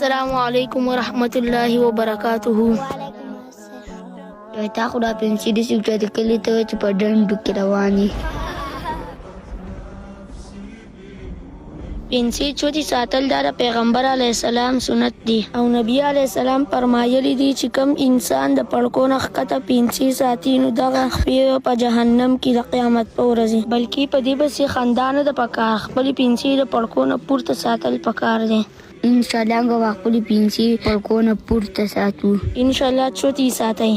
السلام علیکم ورحمت الله وبرکاته. تا خو دا پنسي داسې اوچتې کړې ته چې په ډنډو کې روان یې. پنسي چوتي ساتل دا د پیغمبر علیه السلام سنت دی او نبی علیه السلام فرمایلی دی چې کوم انسان د پړکو نه ښکته پنسي ساتي نو دغه خپې په جهنم کې د قیامت په ورځ بلکې په دې پسې خندا نه ده پکار، خپلې پنسي د پړکو نه پورته ساتل پکار دی. انشاءالله موږ خپلې پنسي پړکو نه پورته ساتو. انشاءالله چوتي ساتئ.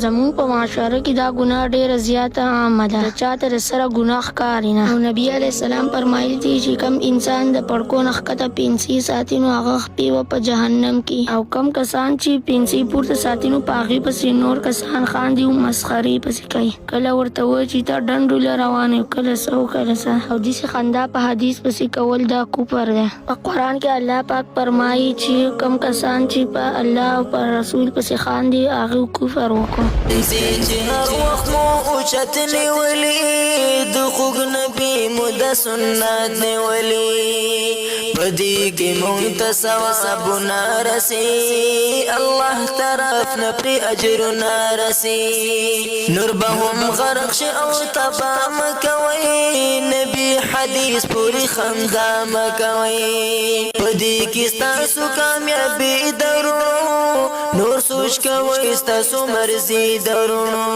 زمون په معاشره کې دا ګناه ډیره زیاته عامه ده، چاته د سره ګناه ښکاري نه. او نبی علیه السلام فرمایلي دي چې کم انسان د پړکو نه ښکته پنسي ساتي نو هغه خپې به په جهنم کې، او کم کسان چې پنسي پورته ساتي نو په هغې پسې نور کسان خاندي او مسخرې پسې کوي. کله ورته وایي چې ته ډنډو له روان یې، کله څه او کله څه، او داسې خندا په حدیث پسې کول دا کفر دی. په قرآن کې الله پاک فرمایي چې کم کسان چې په الله او په رسول پسې خاندي هغه کفر وکړي. پنسي چې هر وخت مو اوچت نیولي، د خوږ نبي مو د سنت نیولي، په دې کې مونږ ته ثوابونه رسي، الله طرف نه پرې اجرونه رسي. نور به هم غرق شي او تباه مه کوئ، نبي حدیث پورې خندا مه کوئ، په دې کې ستاسو کامیابي درو، نور سوچ کوئ ستاسو مرضی درونو.